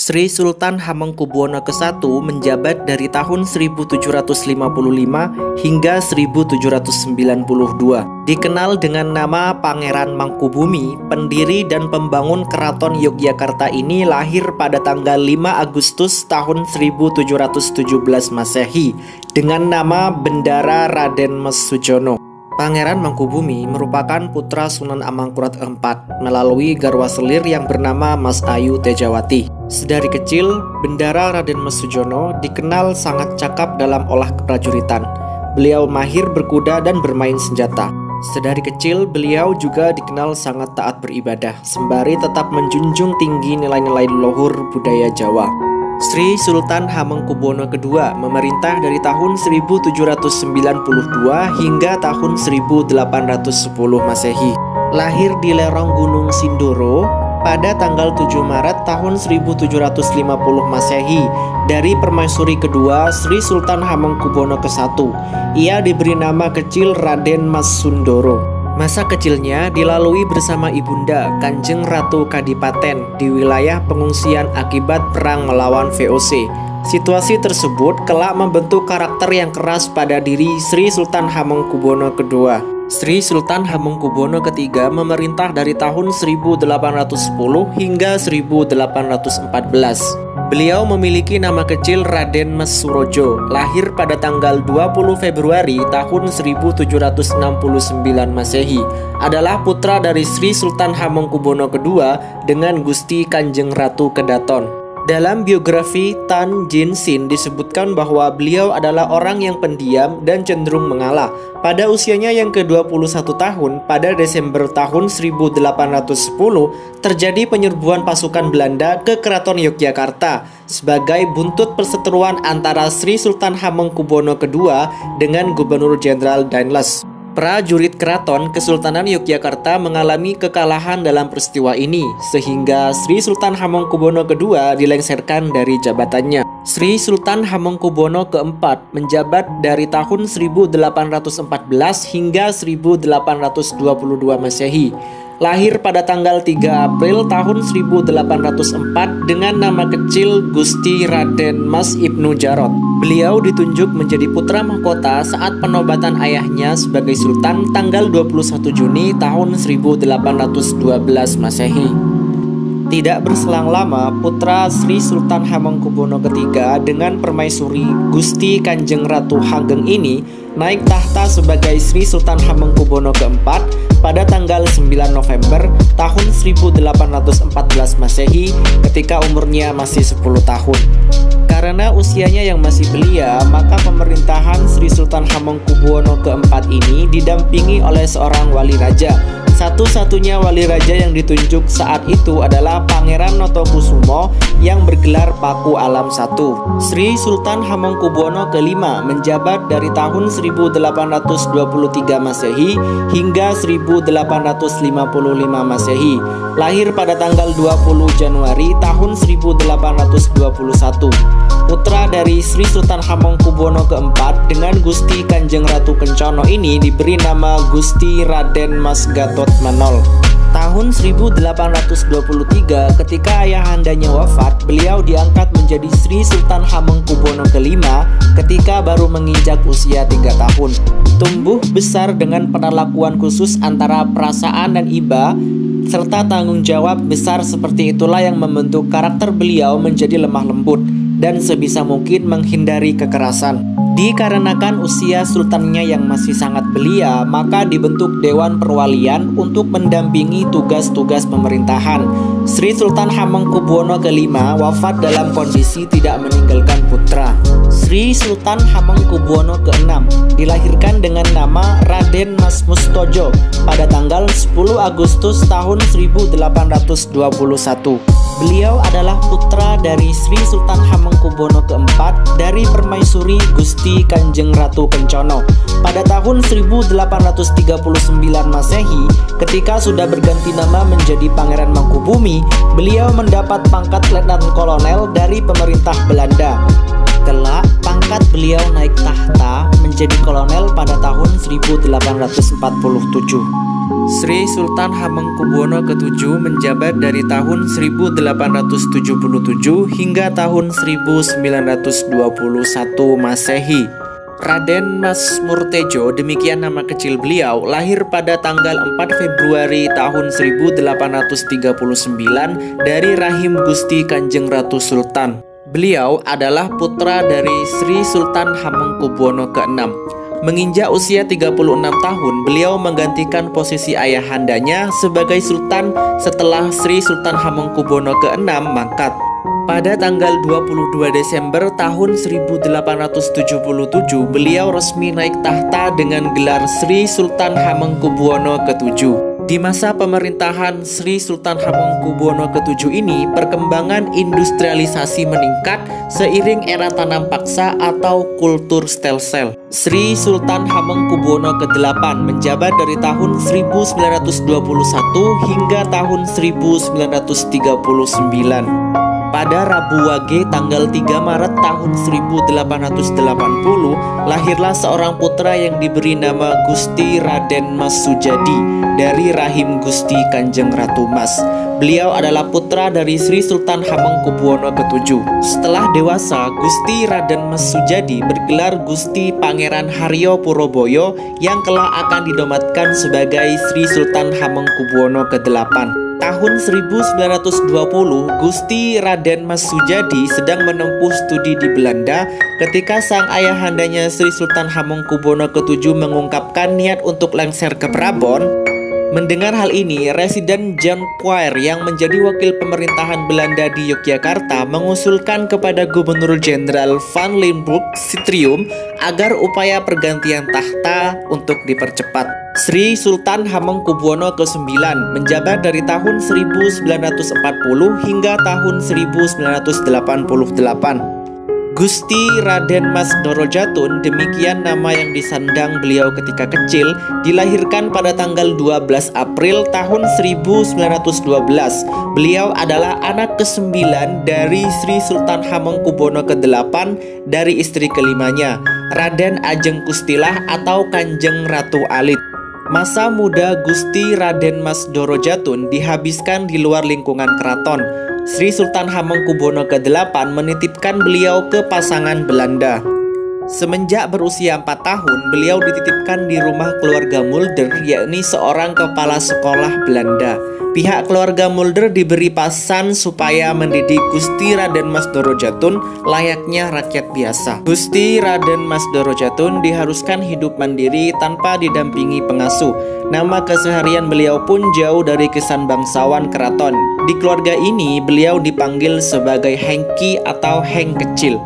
Sri Sultan Hamengkubuwono ke-1 menjabat dari tahun 1755 hingga 1792. Dikenal dengan nama Pangeran Mangkubumi, pendiri dan pembangun Keraton Yogyakarta ini lahir pada tanggal 5 Agustus tahun 1717 Masehi dengan nama Bendara Raden Mas Sujono. Pangeran Mangkubumi merupakan putra Sunan Amangkurat IV melalui garwa selir yang bernama Mas Ayu Tejawati. Sedari kecil, Bendara Raden Mas Sujono dikenal sangat cakap dalam olah keprajuritan. Beliau mahir berkuda dan bermain senjata. Sedari kecil, beliau juga dikenal sangat taat beribadah, sembari tetap menjunjung tinggi nilai-nilai leluhur budaya Jawa. Sri Sultan Hamengkubuwono II memerintah dari tahun 1792 hingga tahun 1810 Masehi. Lahir di lerong Gunung Sindoro pada tanggal 7 Maret tahun 1750 Masehi dari permaisuri kedua Sri Sultan Hamengkubuwono ke-1. Ia diberi nama kecil Raden Mas Sundoro. Masa kecilnya dilalui bersama ibunda Kanjeng Ratu Kadipaten di wilayah pengungsian akibat perang melawan VOC. Situasi tersebut kelak membentuk karakter yang keras pada diri Sri Sultan Hamengkubuwono II. Sri Sultan Hamengkubuwono III memerintah dari tahun 1810 hingga 1814. Beliau memiliki nama kecil Raden Mas Surojo, lahir pada tanggal 20 Februari tahun 1769 Masehi. Adalah putra dari Sri Sultan Hamengkubuwono II dengan Gusti Kanjeng Ratu Kedaton. Dalam biografi Tan Jin Sin disebutkan bahwa beliau adalah orang yang pendiam dan cenderung mengalah. Pada usianya yang ke-21 tahun, pada Desember tahun 1810, terjadi penyerbuan pasukan Belanda ke Keraton Yogyakarta sebagai buntut perseteruan antara Sri Sultan Hamengkubuwono II dengan Gubernur Jenderal Daenles. Prajurit Keraton Kesultanan Yogyakarta mengalami kekalahan dalam peristiwa ini, sehingga Sri Sultan Hamengkubuwono II dilengsarkan dari jabatannya. Sri Sultan Hamengkubuwono keempat menjabat dari tahun 1814 hingga 1822 Masehi. Lahir pada tanggal 3 April tahun 1804 dengan nama kecil Gusti Raden Mas Ibnu Jarot. Beliau ditunjuk menjadi putra mahkota saat penobatan ayahnya sebagai sultan tanggal 21 Juni tahun 1812 Masehi. Tidak berselang lama, putra Sri Sultan Hamengkubuwono III dengan permaisuri Gusti Kanjeng Ratu Hageng ini naik tahta sebagai Sri Sultan Hamengkubuwono IV pada tanggal 9 November tahun 1814 Masehi ketika umurnya masih 10 tahun. Karena usianya yang masih belia, maka pemerintahan Sri Sultan Hamengkubuwono keempat ini didampingi oleh seorang wali raja. Satu-satunya wali raja yang ditunjuk saat itu adalah Pangeran Notokusumo yang bergelar Paku Alam I. Sri Sultan Hamengkubuwono V menjabat dari tahun 1823 Masehi hingga 1855 Masehi. Lahir pada tanggal 20 Januari tahun 1821. Putra dari Sri Sultan Hamengkubuwono keempat dengan Gusti Kanjeng Ratu Kencono ini diberi nama Gusti Raden Mas Gatot Manol. Tahun 1823 ketika ayahandanya wafat, beliau diangkat menjadi Sri Sultan Hamengkubuwono V ketika baru menginjak usia 3 tahun. Tumbuh besar dengan perlakuan khusus antara perasaan dan iba serta tanggung jawab besar, seperti itulah yang membentuk karakter beliau menjadi lemah lembut dan sebisa mungkin menghindari kekerasan. Dikarenakan usia sultannya yang masih sangat belia, maka dibentuk Dewan Perwalian untuk mendampingi tugas-tugas pemerintahan. Sri Sultan Hamengkubuwono V wafat dalam kondisi tidak meninggalkan putra. Sri Sultan Hamengkubuwono ke-6 dilahirkan dengan nama Raden Mas Mustojo pada tanggal 10 Agustus tahun 1821. Beliau adalah putra dari Sri Sultan Hamengkubuwono keempat dari permaisuri Gusti Kanjeng Ratu Kencono. Pada tahun 1839 Masehi, ketika sudah berganti nama menjadi Pangeran Mangkubumi, beliau mendapat pangkat Letnan Kolonel dari pemerintah Belanda. Kelak, pangkat beliau naik tahta menjadi kolonel pada tahun 1847. Sri Sultan Hamengkubuwono ke-7 menjabat dari tahun 1877 hingga tahun 1921 Masehi. Raden Mas Murtejo, demikian nama kecil beliau, lahir pada tanggal 4 Februari tahun 1839 dari rahim Gusti Kanjeng Ratu Sultan. Beliau adalah putra dari Sri Sultan Hamengkubuwono ke-6. Menginjak usia 36 tahun, beliau menggantikan posisi ayahandanya sebagai sultan setelah Sri Sultan Hamengkubuwono ke-6 mangkat. Pada tanggal 22 Desember tahun 1877, beliau resmi naik tahta dengan gelar Sri Sultan Hamengkubuwono ke-7. Di masa pemerintahan Sri Sultan Hamengkubuwono ke-7 ini, perkembangan industrialisasi meningkat seiring era tanam paksa atau kultur stelsel. Sri Sultan Hamengkubuwono ke-8 menjabat dari tahun 1921 hingga tahun 1939. Pada Rabu Wage tanggal 3 Maret tahun 1880, lahirlah seorang putra yang diberi nama Gusti Raden Mas Sujadi dari rahim Gusti Kanjeng Ratu Mas. Beliau adalah putra dari Sri Sultan Hamengkubuwono ke-7. Setelah dewasa, Gusti Raden Mas Sujadi bergelar Gusti Pangeran Haryo Puroboyo yang kelak akan dinobatkan sebagai Sri Sultan Hamengkubuwono ke-8. Tahun 1920, Gusti Raden Mas Sujadi sedang menempuh studi di Belanda ketika sang ayahandanya Sri Sultan Hamengkubuwono ke-7 mengungkapkan niat untuk lengser ke Prabon. Mendengar hal ini, Residen Jan Quair yang menjadi wakil pemerintahan Belanda di Yogyakarta mengusulkan kepada Gubernur Jenderal Van Limburg Citrium agar upaya pergantian tahta untuk dipercepat. Sri Sultan Hamengkubuwono ke-9 menjabat dari tahun 1940 hingga tahun 1988. Gusti Raden Mas Dorojatun, demikian nama yang disandang beliau ketika kecil, dilahirkan pada tanggal 12 April tahun 1912. Beliau adalah anak ke-9 dari Sri Sultan Hamengkubuwono ke-8 dari istri kelimanya, Raden Ajeng Kustilah atau Kanjeng Ratu Alit. Masa muda Gusti Raden Mas Dorojatun dihabiskan di luar lingkungan keraton. Sri Sultan Hamengkubuwono ke-8 menitipkan beliau ke pasangan Belanda. Semenjak berusia 4 tahun, beliau dititipkan di rumah keluarga Mulder, yakni seorang kepala sekolah Belanda. Pihak keluarga Mulder diberi pasan supaya mendidik Gusti Raden Mas Dorojatun layaknya rakyat biasa. Gusti Raden Mas Dorojatun diharuskan hidup mandiri tanpa didampingi pengasuh. Nama keseharian beliau pun jauh dari kesan bangsawan keraton. Di keluarga ini, beliau dipanggil sebagai Hengki atau Heng Kecil.